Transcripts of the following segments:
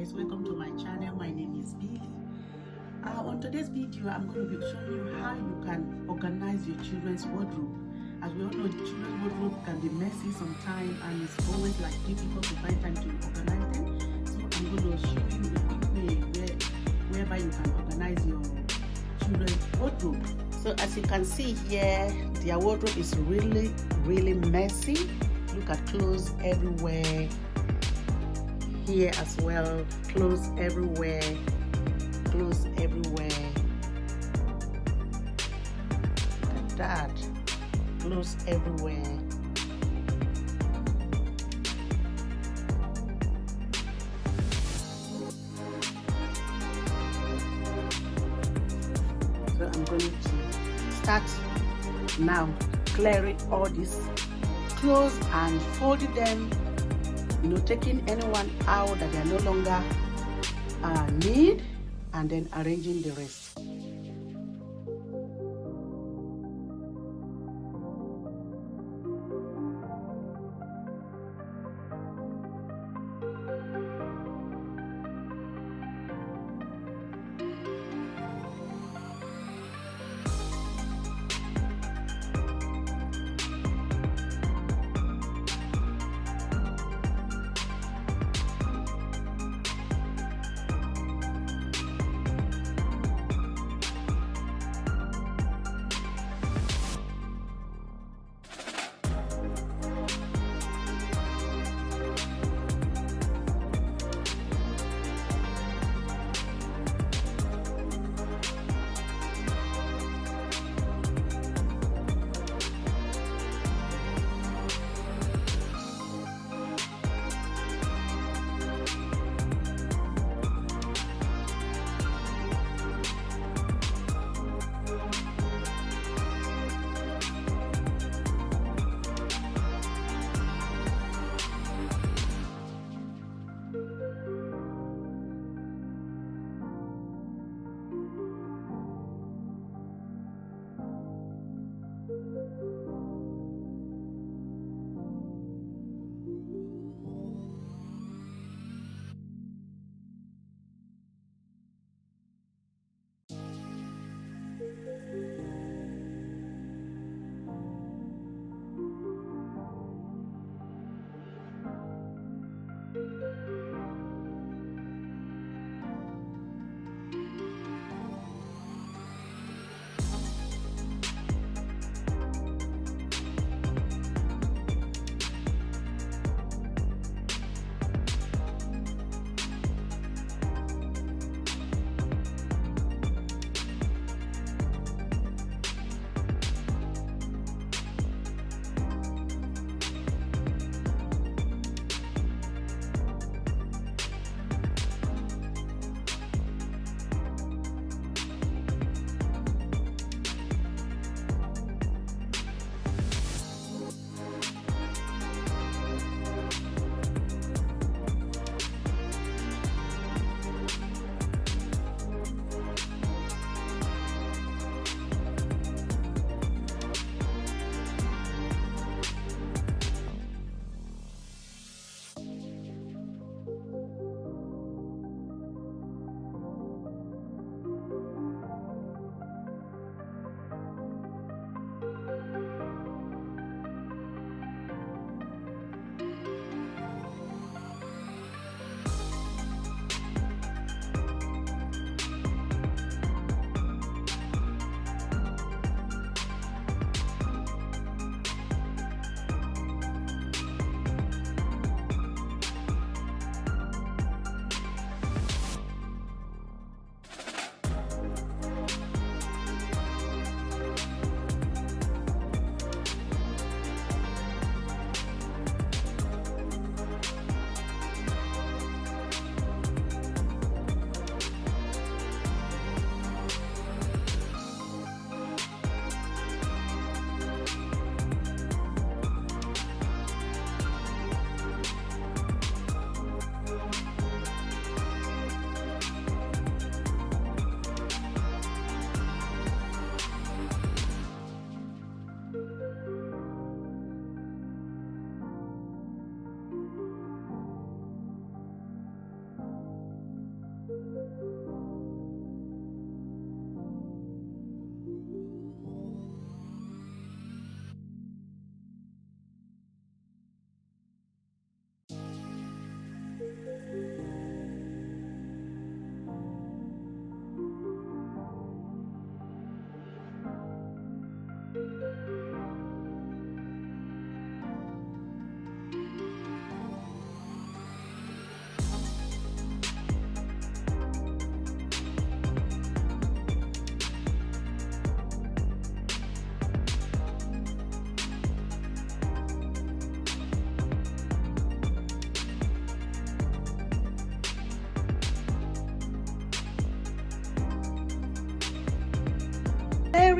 guys, welcome to my channel. My name is Billy. On today's video, I'm going to be showing you how you can organize your children's wardrobe. As we all know, children's wardrobe can be messy sometimes and it's always like difficult to find time to organize them. So I'm going to show you a quick way whereby you can organize your children's wardrobe. So as you can see here, their wardrobe is really messy. Look at clothes everywhere. Here as well, clothes everywhere, clothes everywhere. Look at that, clothes everywhere. So I'm going to start now clearing all these clothes and folding them, taking anyone out that they are no longer need, and then arranging the rest.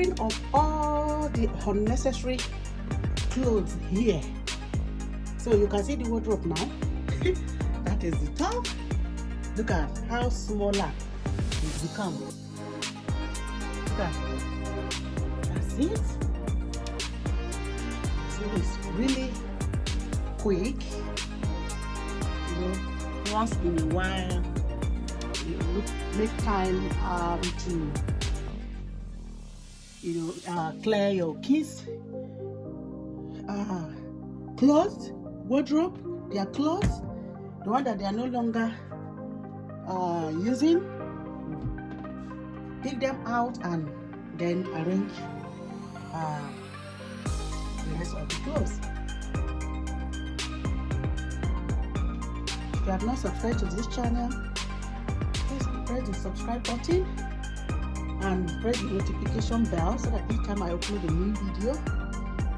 clearing of all the unnecessary clothes here. So you can see the wardrobe now. That is the top. Look at how smaller it's become. Look at, that's it. So it's really quick. You know, once in a while, you make time to, clear your kids' clothes, wardrobe, their clothes, the one that they are no longer using. Pick them out and then arrange the rest of the clothes. If you have not subscribed to this channel, please press the subscribe button and press the notification bell so that each time I upload a new video,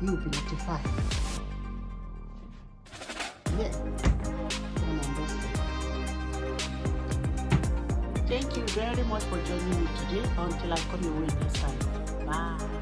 you will be notified. Yeah. Thank you very much for joining me today. Until I come your way next time. Bye.